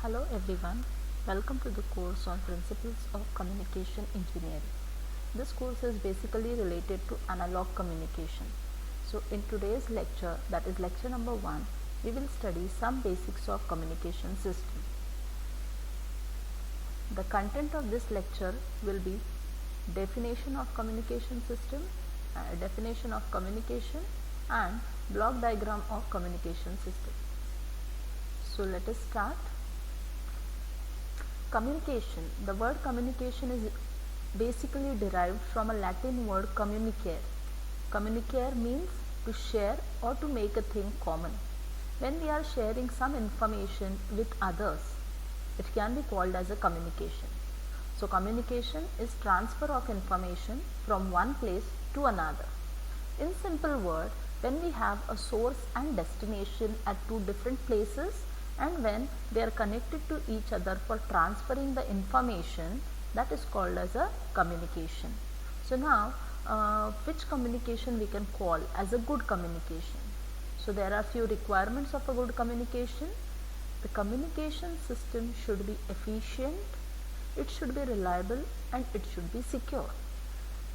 Hello everyone, welcome to the course on Principles of Communication Engineering. This course is basically related to analog communication. So in today's lecture, that is lecture number 1, we will study some basics of communication system. The content of this lecture will be definition of communication system, definition of communication and block diagram of communication system. So let us start. Communication. The word communication is basically derived from a Latin word communicare. Communicare means to share or to make a thing common. When we are sharing some information with others, it can be called as a communication. So communication is transfer of information from one place to another. In simple word, when we have a source and destination at two different places, and when they are connected to each other for transferring the information, that is called as a communication. So now which communication we can call as a good communication? So there are few requirements of a good communication. The communication system should be efficient, it should be reliable and it should be secure.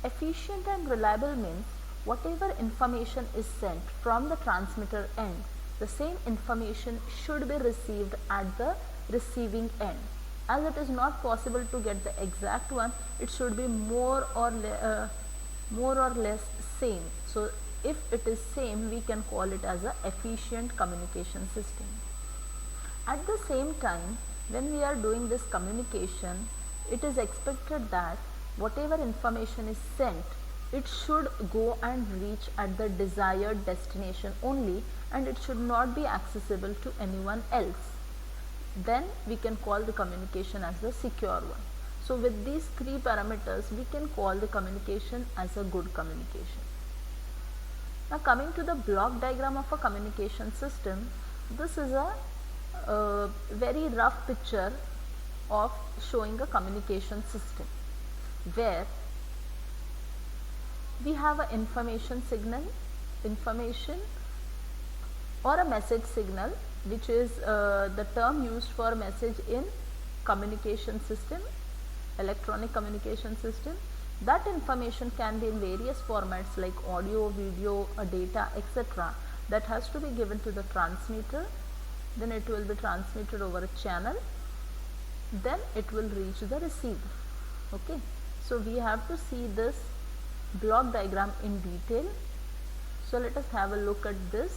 Efficient and reliable means whatever information is sent from the transmitter end, the same information should be received at the receiving end. As it is not possible to get the exact one, it should be more or less same. So if it is same, we can call it as a efficient communication system. At the same time, when we are doing this communication, it is expected that whatever information is sent, it should go and reach at the desired destination only, and it should not be accessible to anyone else. Then we can call the communication as the secure one. So with these three parameters, we can call the communication as a good communication. Now coming to the block diagram of a communication system, this is a very rough picture of showing a communication system where we have an information signal, or a message signal, which is the term used for message in communication system, electronic communication system. That information can be in various formats like audio, video, data, etc. that has to be given to the transmitter. Then it will be transmitted over a channel. Then it will reach the receiver. Okay. So we have to see this block diagram in detail. So let us have a look at this.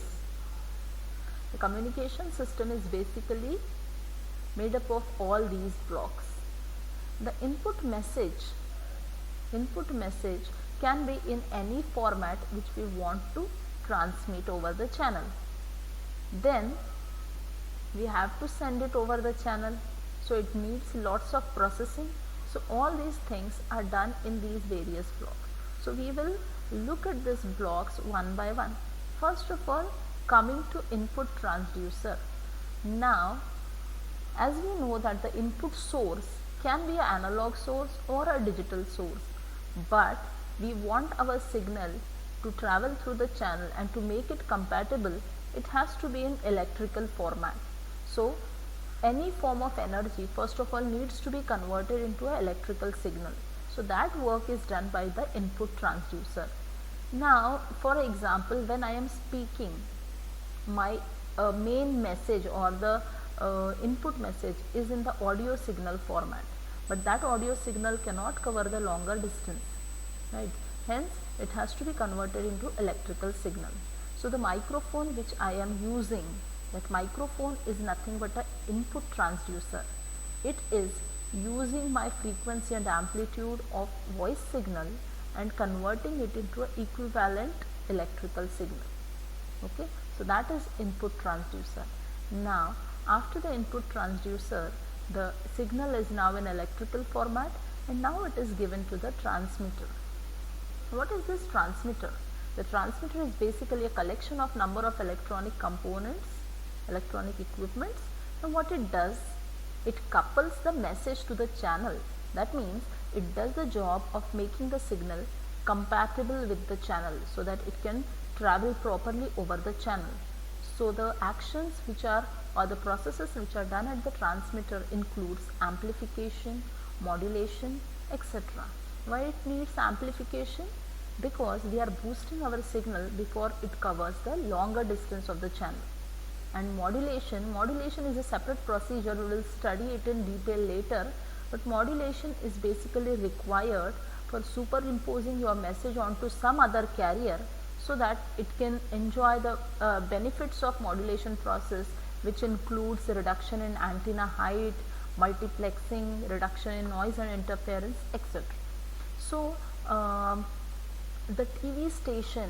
The communication system is basically made up of all these blocks. The input message can be in any format which we want to transmit over the channel. Then we have to send it over the channel, so it needs lots of processing. So all these things are done in these various blocks. So we will look at these blocks one by one. First of all, coming to input transducer. Now, as we know that the input source can be an analog source or a digital source, but we want our signal to travel through the channel, and to make it compatible, it has to be in electrical format. So any form of energy first of all needs to be converted into an electrical signal. So that work is done by the input transducer. Now for example, when I am speaking, my main message or the input message is in the audio signal format, but that audio signal cannot cover the longer distance, right? Hence it has to be converted into electrical signal. So the microphone which I am using, that microphone is nothing but an input transducer. It is using my frequency and amplitude of voice signal and converting it into an equivalent electrical signal. Okay, so that is input transducer. Now after the input transducer, the signal is now in electrical format, and now it is given to the transmitter. What is this transmitter? The transmitter is basically a collection of number of electronic components, electronic equipments, and what it does, it couples the message to the channel. That means it does the job of making the signal compatible with the channel so that it can travel properly over the channel. So the actions which are, or the processes which are done at the transmitter includes amplification, modulation, etc. Why it needs amplification? Because we are boosting our signal before it covers the longer distance of the channel. And modulation is a separate procedure, we will study it in detail later, but modulation is basically required for superimposing your message onto some other carrier so that it can enjoy the benefits of modulation process, which includes reduction in antenna height, multiplexing, reduction in noise and interference, etc. So the TV station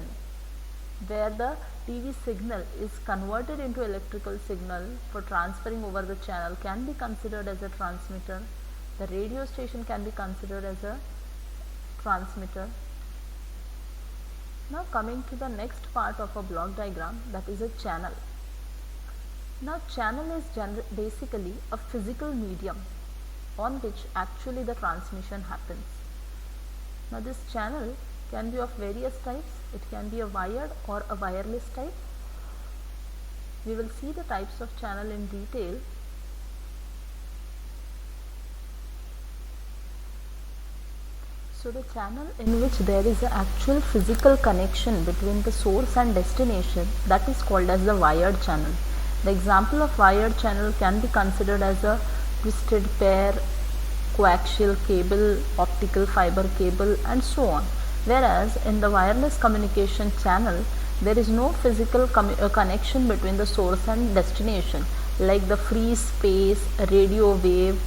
where the TV signal is converted into electrical signal for transferring over the channel can be considered as a transmitter. The radio station can be considered as a transmitter. Now coming to the next part of a block diagram, that is a channel. Now channel is basically a physical medium on which actually the transmission happens. Now this channel can be of various types. It can be a wired or a wireless type. We will see the types of channel in detail. So the channel in which there is an actual physical connection between the source and destination, that is called as the wired channel. The example of wired channel can be considered as a twisted pair, coaxial cable, optical fiber cable, and so on. Whereas in the wireless communication channel, there is no physical connection between the source and destination, like the free space, radio wave,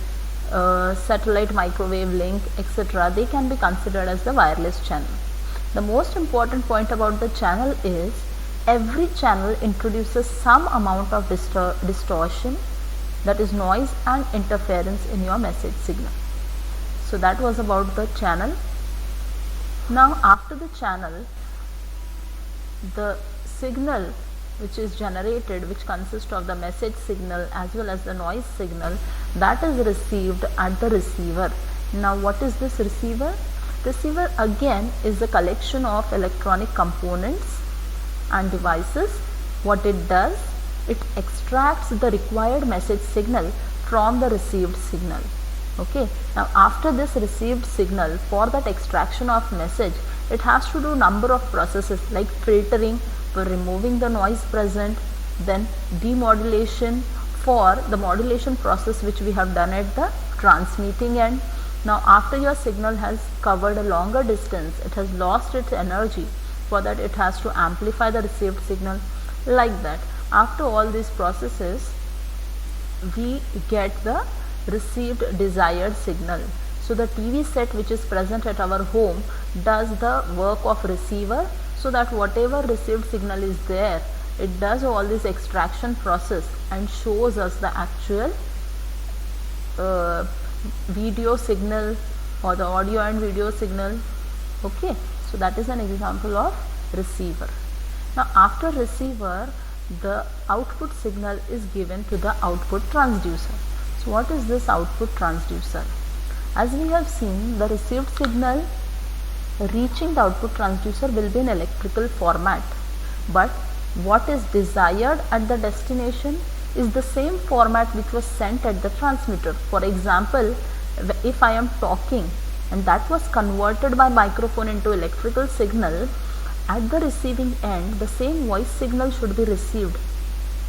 satellite microwave link, etc. They can be considered as the wireless channel. The most important point about the channel is every channel introduces some amount of distortion, that is noise and interference in your message signal. So that was about the channel. Now after the channel, the signal which is generated, which consists of the message signal as well as the noise signal, that is received at the receiver. Now what is this receiver? Receiver again is a collection of electronic components and devices. What it does, it extracts the required message signal from the received signal. Okay, now after this received signal, for that extraction of message, it has to do number of processes like filtering for removing the noise present, then demodulation for the modulation process which we have done at the transmitting end. Now after your signal has covered a longer distance, it has lost its energy, for that it has to amplify the received signal, like that. After all these processes, we get the received desired signal. So the TV set which is present at our home does the work of receiver, so that whatever received signal is there, it does all this extraction process and shows us the actual video signal or the audio and video signal. Okay, so that is an example of receiver. Now after receiver, the output signal is given to the output transducer. So what is this output transducer? As we have seen, the received signal reaching the output transducer will be in electrical format, but what is desired at the destination is the same format which was sent at the transmitter. For example, if I am talking and that was converted by microphone into electrical signal, at the receiving end the same voice signal should be received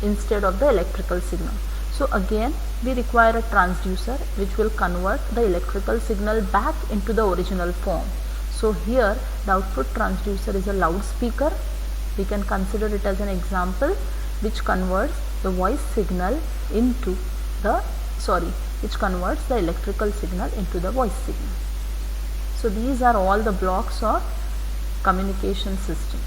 instead of the electrical signal. So again we require a transducer which will convert the electrical signal back into the original form. So here the output transducer is a loudspeaker. We can consider it as an example, which converts the voice signal into the which converts the electrical signal into the voice signal. So these are all the blocks of communication system.